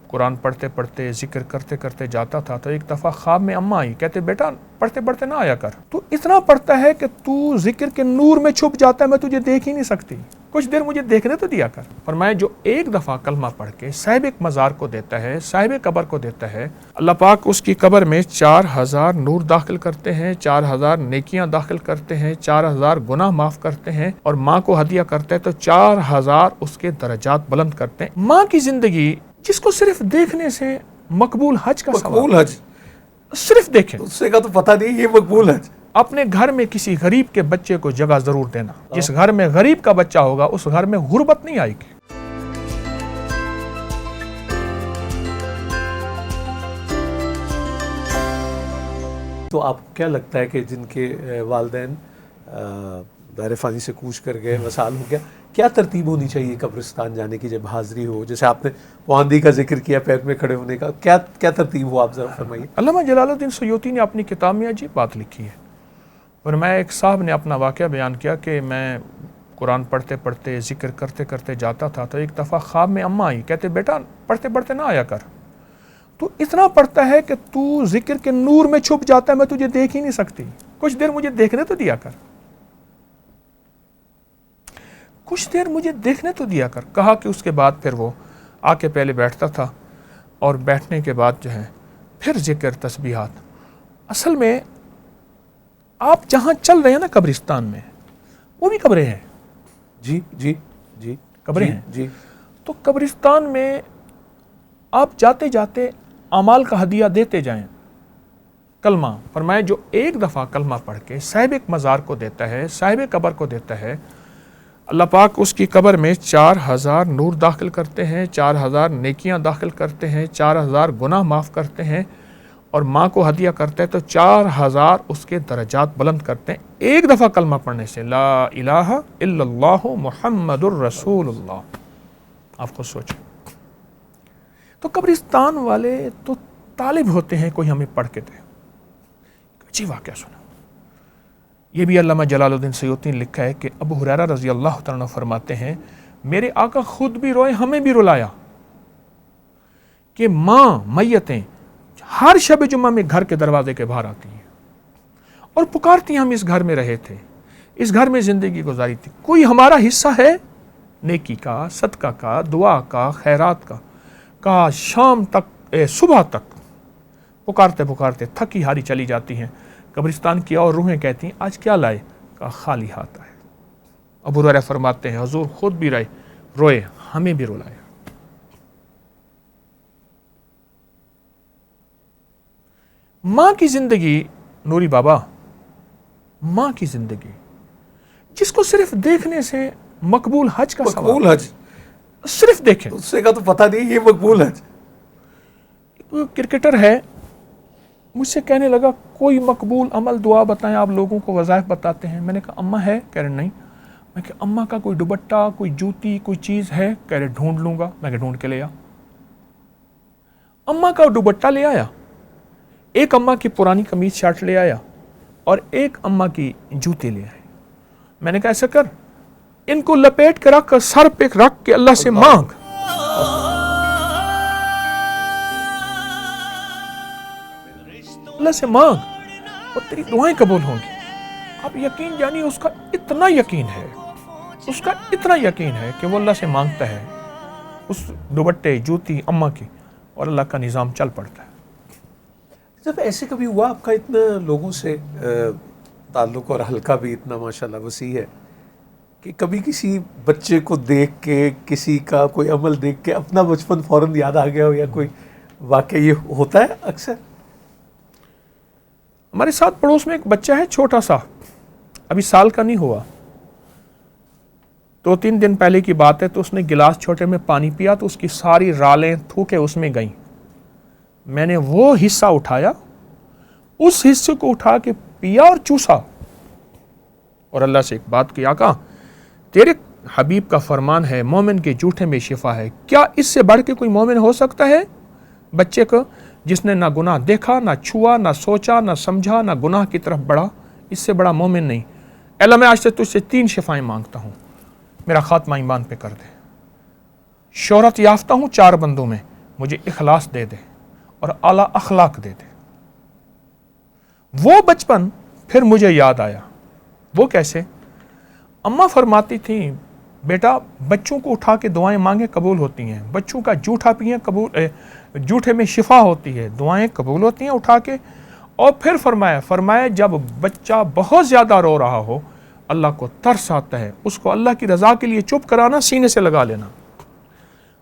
قرآن پڑھتے پڑھتے ذکر کرتے کرتے جاتا تھا تو ایک دفعہ خواب میں اماں آئی، کہتے بیٹا پڑھتے پڑھتے نہ آیا کر، تو اتنا پڑھتا ہے کہ تو ذکر کے نور میں چھپ جاتا ہے، میں تجھے دیکھ ہی نہیں سکتی، کچھ دیر مجھے دیکھنے تو دیا کر۔ فرمایا جو ایک دفعہ کلمہ پڑھ کے صاحب ایک مزار کو دیتا ہے، صاحب قبر کو دیتا ہے، اللہ پاک اس کی قبر میں 4000 نور داخل کرتے ہیں، 4000 نیکیاں داخل کرتے ہیں، 4000 گناہ معاف کرتے ہیں، اور ماں کو ہدیہ کرتے ہیں تو 4000 اس کے درجات بلند کرتے ہیں۔ ماں کی زندگی جس کو صرف دیکھنے سے مقبول حج کا ثواب، مقبول حج صرف دیکھیں، اس سے کا تو پتہ نہیں یہ مقبول حج۔ اپنے گھر میں کسی غریب کے بچے کو جگہ ضرور دینا، جس گھر میں غریب کا بچہ ہوگا اس گھر میں غربت نہیں آئے گی۔ تو آپ کو کیا لگتا ہے کہ جن کے والدین دار فانی سے کوچ کر گئے، وصال ہو گیا، کیا ترتیب ہونی چاہیے قبرستان جانے کی جب حاضری ہو؟ جیسے آپ نے واندی کا ذکر کیا، پیر میں کھڑے ہونے کا، کیا ترتیب ہو آپ ذرا فرمائیے۔ علامہ جلال الدین سیوطی نے اپنی کتاب میں عجیب بات لکھی ہے، اور میں ایک صاحب نے اپنا واقعہ بیان کیا کہ میں قرآن پڑھتے پڑھتے ذکر کرتے کرتے جاتا تھا تو ایک دفعہ خواب میں اماں آئی، کہتے بیٹا پڑھتے پڑھتے نہ آیا کر، تو اتنا پڑھتا ہے کہ تو ذکر کے نور میں چھپ جاتا ہے، میں تجھے دیکھ ہی نہیں سکتی، کچھ دیر مجھے دیکھنے تو دیا کر، کچھ دیر مجھے دیکھنے تو دیا کر۔ کہا کہ اس کے بعد پھر وہ آ کے پہلے بیٹھتا تھا، اور بیٹھنے کے بعد جو ہے پھر ذکر تسبیحات۔ اصل میں آپ جہاں چل رہے ہیں نا قبرستان میں، وہ بھی قبریں ہیں، جی جی جی قبریں ہیں جی۔ تو قبرستان میں آپ جاتے جاتے اعمال کا ہدیہ دیتے جائیں۔ کلمہ فرمایا جو ایک دفعہ کلمہ پڑھ کے صاحب ایک مزار کو دیتا ہے، صاحب قبر کو دیتا ہے، اللہ پاک اس کی قبر میں 4000 نور داخل کرتے ہیں، 4000 نیکیاں داخل کرتے ہیں، 4000 گناہ معاف کرتے ہیں، اور ماں کو ہدیہ کرتے ہیں تو 4000 اس کے درجات بلند کرتے ہیں ایک دفعہ کلمہ پڑھنے سے، لا الہ الا اللہ محمد الرسول اللہ۔ آپ کو سوچیں، تو قبرستان والے تو طالب ہوتے ہیں کوئی ہمیں پڑھ کے دے۔ اچھی واقعہ سنا، یہ بھی علامہ جلال الدین سیوطی نے لکھا ہے کہ ابو ہریرہ رضی اللہ تعالیٰ عنہ فرماتے ہیں میرے آقا خود بھی روئے، ہمیں بھی رلایا کہ ماں میتیں ہر شب جمعہ میں گھر کے دروازے کے باہر آتی ہیں اور پکارتی ہیں ہم اس گھر میں رہے تھے، اس گھر میں زندگی گزاری تھی، کوئی ہمارا حصہ ہے نیکی کا، صدقہ کا، دعا کا، خیرات کا؟ کہا شام تک صبح تک پکارتے پکارتے تھکی ہاری چلی جاتی ہیں۔ قبرستان کی اور روحیں کہتی ہیں آج کیا لائے؟ کہا خالی ہاتھ آئے۔ ابو ہریرہ فرماتے ہیں حضور خود بھی روئے، ہمیں بھی رلایا۔ ماں کی زندگی، نوری بابا، ماں کی زندگی جس کو صرف دیکھنے سے مقبول حج کا ثواب، مقبول حج، صرف دیکھیں، اس سے کا تو پتہ نہیں یہ مقبول حج۔ کرکٹر ہے، مجھ سے کہنے لگا کوئی مقبول عمل دعا بتائیں، آپ لوگوں کو وظائف بتاتے ہیں۔ میں نے کہا اماں ہے؟ کہہ رہے نہیں۔ میں کہا اماں کا کوئی دوپٹہ، کوئی جوتی، کوئی چیز ہے؟ کہہ رہے ڈھونڈ لوں گا۔ میں کہ ڈھونڈ کے لے آ۔ اماں کا دوپٹہ لے آیا، ایک اماں کی پرانی قمیض شرٹ لے آیا، اور ایک اماں کی جوتے لے آئے۔ میں نے کہا ایسا کر، ان کو لپیٹ کے رکھ، سر پہ رکھ کے اللہ سے مانگ، اللہ سے مانگ اور تیری دعائیں قبول ہوں گی۔ اب یقین یعنی اس کا اتنا یقین ہے، اس کا اتنا یقین ہے کہ وہ اللہ سے مانگتا ہے اس دوپٹے، جوتی اماں کی، اور اللہ کا نظام چل پڑتا ہے۔ جب ایسے کبھی ہوا آپ کا اتنا لوگوں سے تعلق اور حلقہ بھی اتنا ماشاءاللہ وسیع ہے کہ کبھی کسی بچے کو دیکھ کے، کسی کا کوئی عمل دیکھ کے اپنا بچپن فوراً یاد آ گیا ہو، یا کوئی واقعہ یہ ہوتا ہے اکثر؟ ہمارے ساتھ پڑوس میں ایک بچہ ہے چھوٹا سا، ابھی سال کا نہیں ہوا، 2-3 دن پہلے کی بات ہے، تو اس نے گلاس چھوٹے میں پانی پیا تو اس کی ساری رالیں تھوکے اس میں گئیں۔ میں نے وہ حصہ اٹھایا، اس حصے کو اٹھا کے پیا اور چوسا، اور اللہ سے ایک بات کی، آقا تیرے حبیب کا فرمان ہے مومن کے جھوٹے میں شفا ہے، کیا اس سے بڑھ کے کوئی مومن ہو سکتا ہے؟ بچے کو جس نے نہ گناہ دیکھا، نہ چھوا، نہ سوچا، نہ سمجھا، نہ گناہ کی طرف بڑھا، اس سے بڑا مومن نہیں۔ اللہ میں آج سے تجھ سے 3 شفائیں مانگتا ہوں، میرا خاتمہ ایمان پہ کر دے۔ شہرت یافتہ ہوں 4 بندوں میں، مجھے اخلاص دے دے اور اعلیٰ اخلاق دے دے۔ وہ بچپن پھر مجھے یاد آیا۔ وہ کیسے؟ اماں فرماتی تھیں بیٹا بچوں کو اٹھا کے دعائیں مانگیں قبول ہوتی ہیں، بچوں کا جوٹھا پئیں جوٹھے میں شفا ہوتی ہے، دعائیں قبول ہوتی ہیں اٹھا کے۔ اور پھر فرمایا جب بچہ بہت زیادہ رو رہا ہو اللہ کو ترس آتا ہے، اس کو اللہ کی رضا کے لیے چپ کرانا، سینے سے لگا لینا۔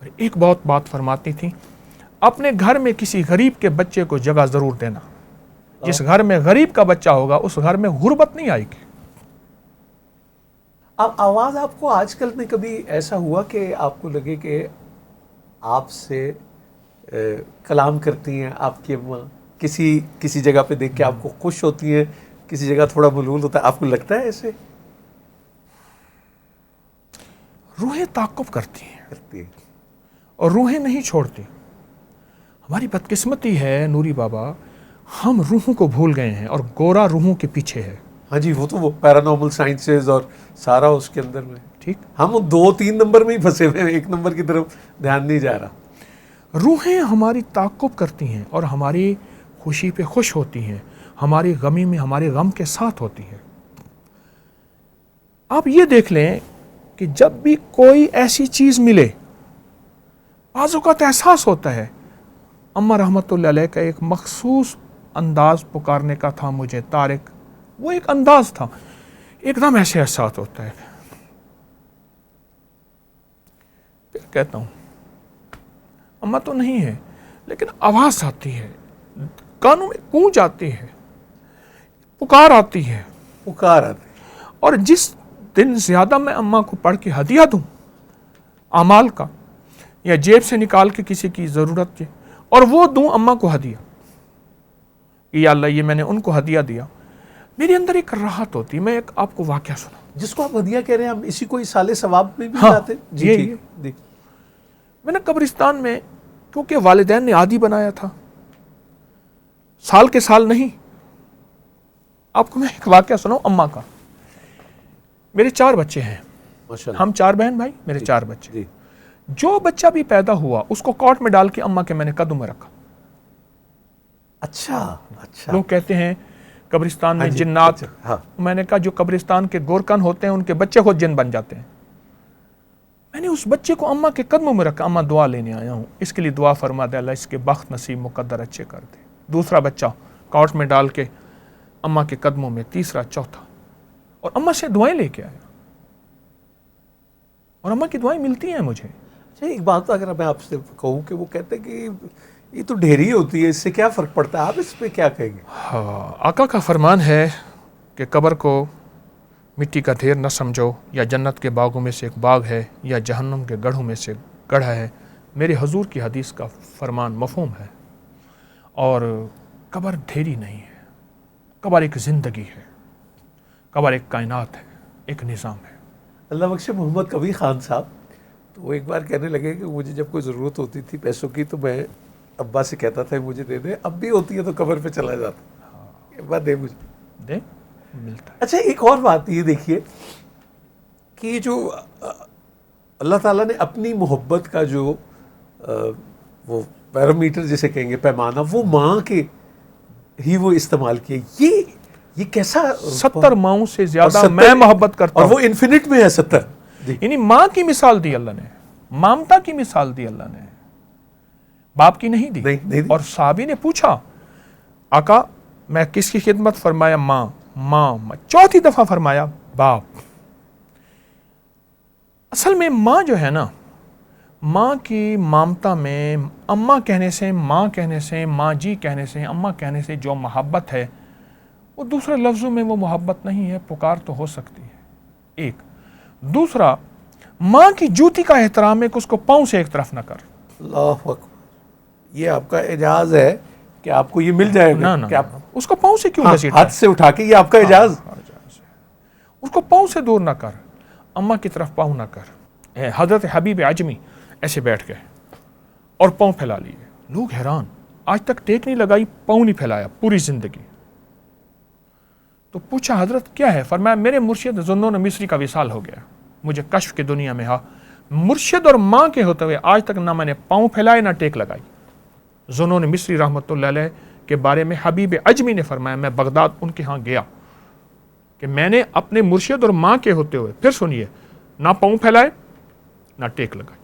اور ایک بہت بات فرماتی تھی، اپنے گھر میں کسی غریب کے بچے کو جگہ ضرور دینا۔ جس گھر میں غریب کا بچہ ہوگا اس گھر میں غربت نہیں آئے گی۔ اب آواز آپ کو آج کل میں کبھی ایسا ہوا کہ آپ کو لگے کہ آپ سے کلام کرتی ہیں آپ کی اماں، کسی جگہ پہ دیکھ کے آپ کو خوش ہوتی ہیں، کسی جگہ تھوڑا ملول ہوتا ہے، آپ کو لگتا ہے ایسے؟ روحیں تعاقب کرتی ہیں اور روحیں نہیں چھوڑتی۔ ہماری بدقسمتی ہے نوری بابا، ہم روحوں کو بھول گئے ہیں اور گورا روحوں کے پیچھے ہے۔ ہاں جی، وہ تو وہ پیرانارمل سائنسز اور سارا اس کے اندر میں، ٹھیک، ہم 2-3 نمبر میں ہی پھنسے ہوئے ہیں، 1 نمبر کی طرف دھیان نہیں جا رہا۔ روحیں ہماری تعاقب کرتی ہیں اور ہماری خوشی پہ خوش ہوتی ہیں، ہماری غمی میں ہمارے غم کے ساتھ ہوتی ہیں۔ آپ یہ دیکھ لیں کہ جب بھی کوئی ایسی چیز ملے، بعض اوقات احساس ہوتا ہے، اماں رحمت اللہ علیہ کا ایک مخصوص انداز پکارنے کا تھا مجھے طارق، وہ ایک انداز تھا، ایک دم ایسے احساس ہوتا ہے۔ پھر کہتا ہوں اماں تو نہیں ہے لیکن آواز آتی ہے، کانوں میں گونج آتی ہے، پکار آتی ہے۔ اور جس دن زیادہ میں اماں کو پڑھ کے ہدیہ دوں اعمال کا، یا جیب سے نکال کے کسی کی ضرورت ہے اور وہ دوں اماں کو ہدیہ، یا اللہ یہ میں نے ان کو ہدیہ دیا، میرے اندر ایک راحت ہوتی ہے۔ میں ایک آپ کو واقعہ سنا، جس کو آپ ہدیہ کہہ رہے ہیں، ہم اسی کو سال ثواب میں بھی ہاں، لاتے ہیں۔ یہ جی، میں نے قبرستان میں، کیونکہ والدین نے عادی بنایا تھا، سال کے سال نہیں، آپ کو میں ایک واقعہ سناؤں اماں کا۔ میرے 4 بچے ہیں، ہم 4 بہن بھائی، میرے 4 بچے۔ جی، جو بچہ بھی پیدا ہوا اس کو کاٹ میں ڈال کے اماں کے میں نے قدم میں رکھا۔ اچھا، لوگ کہتے ہیں قبرستان میں ہاں جی، جنات، اچھا، ہاں، میں نے کہا جو قبرستان کے گورکن ہوتے ہیں ان کے بچے خود جن بن جاتے ہیں۔ میں نے اس بچے کو اماں کے قدموں میں رکھا، اماں دعا لینے آیا ہوں، اس کے لیے دعا فرما دے اللہ اس کے بخت نصیب مقدر اچھے کر دے۔ دوسرا بچہ کاٹ میں ڈال کے اماں کے قدموں میں، تیسرا، چوتھا، اور اماں سے دعائیں لے کے آیا، اور اماں کی دعائیں ملتی ہیں مجھے۔ اچھا ایک بات اگر میں آپ سے کہوں کہ وہ کہتے ہیں کہ یہ تو ڈھیری ہوتی ہے، اس سے کیا فرق پڑتا ہے، آپ اس پہ کیا کہیں گے؟ ہاں، آقا کا فرمان ہے کہ قبر کو مٹی کا ڈھیر نہ سمجھو، یا جنت کے باغوں میں سے ایک باغ ہے یا جہنم کے گڑھوں میں سے گڑھا ہے۔ میرے حضور کی حدیث کا فرمان مفہوم ہے، اور قبر ڈھیری نہیں ہے، قبر ایک زندگی ہے، قبر ایک کائنات ہے، ایک نظام ہے۔ اللہ بخشے محمد کبیر خان صاحب، تو وہ ایک بار کہنے لگے کہ مجھے جب کوئی ضرورت ہوتی تھی پیسوں کی تو میں ابا سے کہتا تھا مجھے دے دے، اب بھی ہوتی ہے تو قبر پہ چلا جاتا، ابا دے مجھے، دے، ملتا ہے۔ اچھا ایک اور بات یہ دیکھیے کہ جو اللہ تعالیٰ نے اپنی محبت کا جو وہ پیرامیٹر جسے کہیں گے، پیمانہ، وہ ماں کے ہی وہ استعمال کیا، یہ کیسا؟ 70 ماؤں سے زیادہ میں محبت کرتا ہوں، اور وہ انفینٹ میں ہے 70۔ یعنی ماں کی مثال دی اللہ نے، مامتا کی مثال دی اللہ نے، باپ کی نہیں دی۔ اور صحابی نے پوچھا آقا میں کس کی خدمت؟ فرمایا ماں، چوتھی دفعہ فرمایا باپ۔ اصل میں ماں جو ہے نا، ماں کی مامتا میں اماں کہنے سے، ماں کہنے سے، ماں جی کہنے سے، اماں کہنے سے جو محبت ہے وہ دوسرے لفظوں میں وہ محبت نہیں ہے، پکار تو ہو سکتی ہے ایک۔ دوسرا، ماں کی جوتی کا احترام ہے کہ اس کو پاؤں سے ایک طرف نہ کر۔ اللہ اکبر، یہ آپ کا اعجاز ہے کہ آپ کو یہ مل جائے گا کہ آپ اس کو پاؤں سے کیوں گھسیٹا؟ ہاتھ سے اٹھا کے، یہ آپ کا اعجاز۔ اس کو پاؤں سے دور نہ کر، اماں کی طرف پاؤں نہ کر۔ حضرت حبیب عجمی ایسے بیٹھ گئے اور پاؤں پھیلا لیے، لوگ حیران، آج تک ٹیک نہیں لگائی، پاؤں نہیں پھیلایا پوری زندگی۔ تو پوچھا حضرت کیا ہے؟ فرمایا میرے مرشد ذوالنون مصری کا وصال ہو گیا، مجھے کشف کی دنیا میں مرشد اور ماں کے ہوتے ہوئے آج تک نہ میں نے پاؤں پھیلائے نہ ٹیک لگائی. ذنون مصری رحمۃ اللہ علیہ کے بارے میں حبیب اجمی نے فرمایا, میں بغداد ان کے ہاں گیا کہ میں نے اپنے مرشد اور ماں کے ہوتے ہوئے, پھر سنیے, نہ پاؤں پھیلائے نہ ٹیک لگائی.